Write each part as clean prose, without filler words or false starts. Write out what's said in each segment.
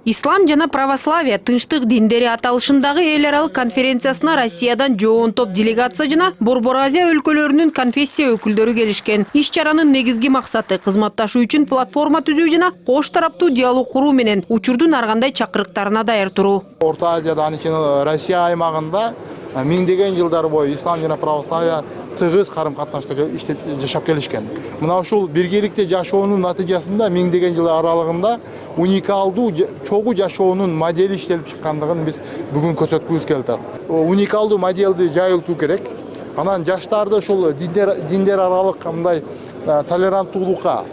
Ислам жана православие тынчтык диндери аталышындагы эл аралык конференциясына Россиядан жоон топ делегация жана Борбор Азия өлкөлөрүнүн конфессия өкүлдөрү келишкен. Иш-чаранын негизги максаты кызматташуу үчүн платформа түзүү жана кош тараптуу диалог куруу менен учурдун ар кандай чакырыктарына даяр туруу. Орто Азияда, Россия аймагында миңдеген жылдар бою ислам жана православие тыгыз карым-катнашта иштеп жашап келишкен. Мына ушул биргеликте жашоонун натыйжасында миңдеген жыл аралыгында уникалдуу чогуу жашоонун модели иштелип чыккандыгын биз бүгүн көрсөткүбүз келип атат. Уникалдуу моделди жайылтуу керек. Анан жаштарды ушул диндер аралык мындай толеранттуулукка,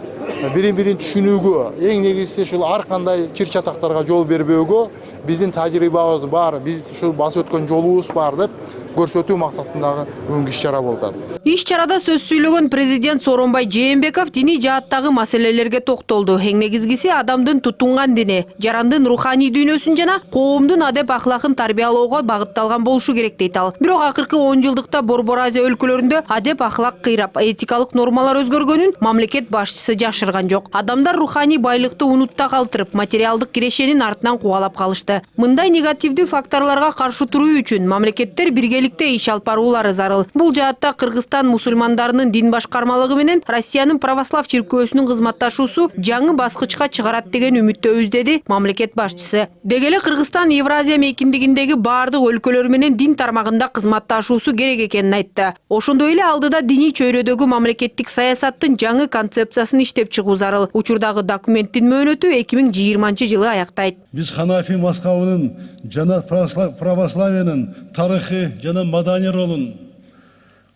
бирин-бирин түшүнүүгө, эң негизгиси ушул ар кандай чыр чатактарга жол бербөөгө биздин тажрыйбабыз бар, биз ушул басып өткөн жолубуз бар деп көрсөтүү максатындагы бүгүнкү иш-чара болду. Иш-чарада сөз сүйлөгөн президент Сооронбай Жээнбеков диний жааттагы маселелерге токтолду. Эң негизгиси адамдын тутунган дини, жарандын руханий дүйнөсүн жана коомдун адеп ахлакын тарбиялоого багытталган болушу керек дейт ал. Бирок акыркы 10 жылдыкта Борбор Азия өлкөлөрүндө адеп ахлак кыйрап, этикалык нормалар өзгөргөнүн мамлекет башчысы жашырган жок. Адамдар руханий байлыкты унутта калтырып, материалдык кирешенин артынан кубалап калышты. Мындай негативдүү факторлорго каршы туруу үчүн мамлекеттер биргеликте иш алып баруулары зарыл. Бул жаатта Кыргызстан мусулмандарынын дин башкармалыгы менен Россиянын православ чиркөөсүнүн кызматташуусу жаңы баскычка чыгарат деген үмүттөбүз, деди мамлекет башчысы. Деги эле Кыргызстан Евразия мейкиндигиндеги баардык өлкөлөр менен дин тармагында кызматташуусу керек экенин айтты. Ошондой эле алдыда диний чөйрөдөгү мамлекеттик саясаттын жаңы концепциясын иштеп чыгуу зарыл. Учурдагы документтин мөөнөтү 2020-жылы аяктайт. Биз Ханафи мазхабынын жана православиянын тарыхы жана маданий ролун,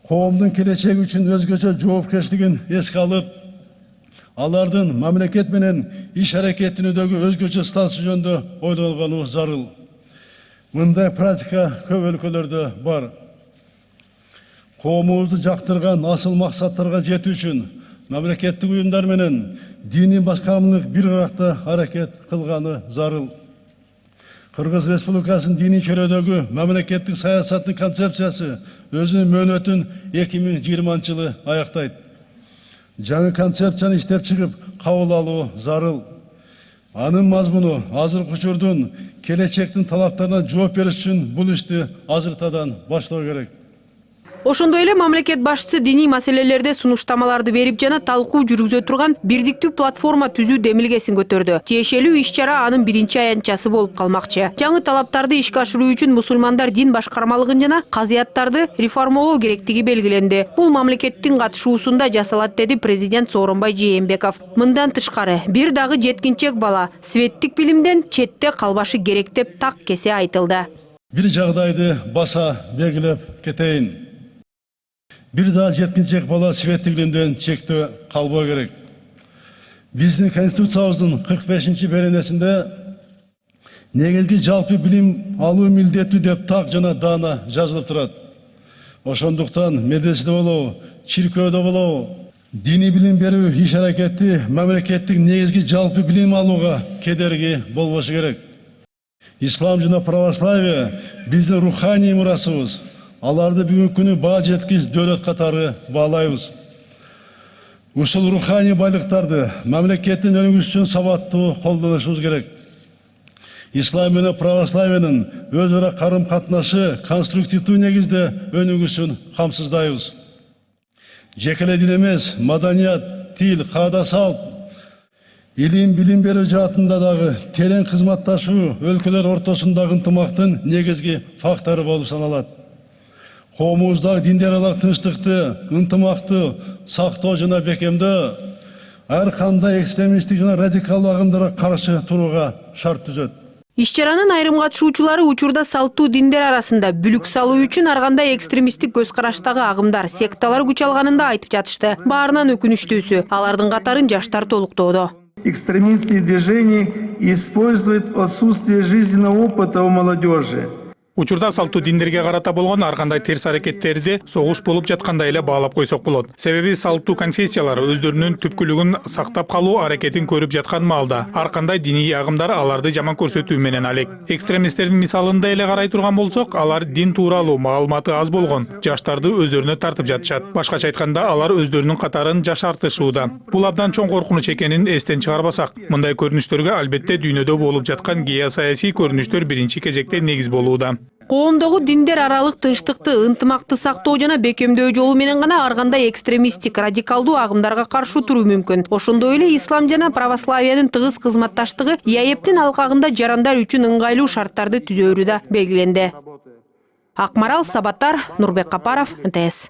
коомдун келечеги үчүн өзгөчө жоопкерчилигин эске алып, алардын мамлекет менен иш аракеттенүүдөгү өзгөчө статусу жөнүндө ойлонгонубуз зарыл. Мындай практика көп өлкөлөрдө бар. Коомубузду жактырган асыл максаттарга жетүү үчүн мамлекеттик уюмдар менен диний башкармалык бир кыракта аракет кылганы зарыл. Кыргыз Республикасынын диний чөйрөдөгү мамлекеттик саясаттын концепциясы өзүнүн мөөнөтүн 2020-жылы аяктайт. Жаңы концепцияны иштеп чыгып кабыл алуу зарыл. Анын мазмуну азыркы учурдун келечектин талаптарына жооп бериш үчүн бул ишти азыртадан баштоо керек. Ошондой эле мамлекет башчысы диний маселелерде сунуштамаларды берип жана талкуу жүргүзө турган бирдиктүү платформа түзүү демилгесин көтөрдү. Тиешелүү иш-чара анын биринчи аянтчасы болуп калмакчы. Жаңы талаптарды ишке ашыруу үчүн мусулмандар дин башкармалыгын жана казыяттарды реформалоо керектиги белгиленди. Бул мамлекеттин катышуусунда жасалат, деди президент Сооронбай Жээнбеков. Мындан тышкары, бир дагы жеткинчек бала светтик билимден четте калбашы керек деп так кесе айтылды. Бир жагдайды баса белгилеп кетейин. Бир да жеткинчек бала светтик билимден чектөө калбоо керек. Биздин конституциябыздын 45-беренесинде негизги жалпы билим алуу милдеттүү деп так жана даана жазылып турат. Ошондуктан медреседе болобу, чиркөөдө болобу, диний билим берүү иш аракети мамлекеттик негизги жалпы билим алууга кедерги болбошу керек. Ислам жана православие биздин руханий мурасыбыз. Аларды бүгүнкү күнү баа жеткис дөөлөт катары баалайбыз. Ушул руханий байлыктарды мамлекеттин өнүгүшү үчүн сабаттуу колдонушубуз керек. Ислам менен православиянын өз ара карым-катнашы конструктивдүү негизде өнүгүшүн камсыздайбыз. Жекеле дин эмес, маданият, тил, каада салт, илим билим берүү жаатында дагы терең кызматташуу өлкөлөр ортосундагы ынтымактын негизги фактору болуп саналат. Коомубуздагы диндер аралык тынчтыкты, ынтымакты сактоо жана бекемдөө ар кандай экстремисттик жана радикалдуу агымдарга каршы турууга шарт түзөт. Иш-чаранын айрым катышуучулары учурда салттуу диндер арасында бүлүк салуу үчүн ар кандай экстремисттик көз караштагы агымдар, секталар күч алганын да айтып жатышты. Баарынан өкүнүчтүүсү, алардын катарын жаштар толуктоодо. Экстремистские движения используют отсутствие жизненного опыта у молодежи Учурда салттуу диндерге карата болгон ар кандай терс аракеттерди согуш болуп жаткандай эле баалап койсок болот. Себеби салттуу конфессиялар өздөрүнүн түпкүлүгүн сактап калуу аракетин көрүп жаткан маалда ар кандай диний агымдар аларды жаман көрсөтүү менен алек. Экстремисттердин мисалында эле карай турган болсок, алар дин тууралуу маалыматы аз болгон жаштарды өздөрүнө тартып жатышат. Башкача айтканда, алар өздөрүнүн катарын жашартышууда. Бул абдан чоң коркунуч экенин эстен чыгарбасак, мындай көрүнүштөргө албетте дүйнөдө болуп жаткан геосаясий көрүнүштөр биринчи кезекте негиз болууда. Коомдогу диндер аралык тынчтыкты, ынтымакты сактоо жана бекемдөө жолу менен гана ар кандай экстремисттик, радикалдуу агымдарга каршы туруу мүмкүн. Ошондой эле ислам жана православиянын тыгыз кызматташтыгы ИАЭПтин алкагында жарандар үчүн ыңгайлуу шарттарды түзөөрү да белгиленди. Акмарал Сабаттар, Нурбек Капаров, НТС.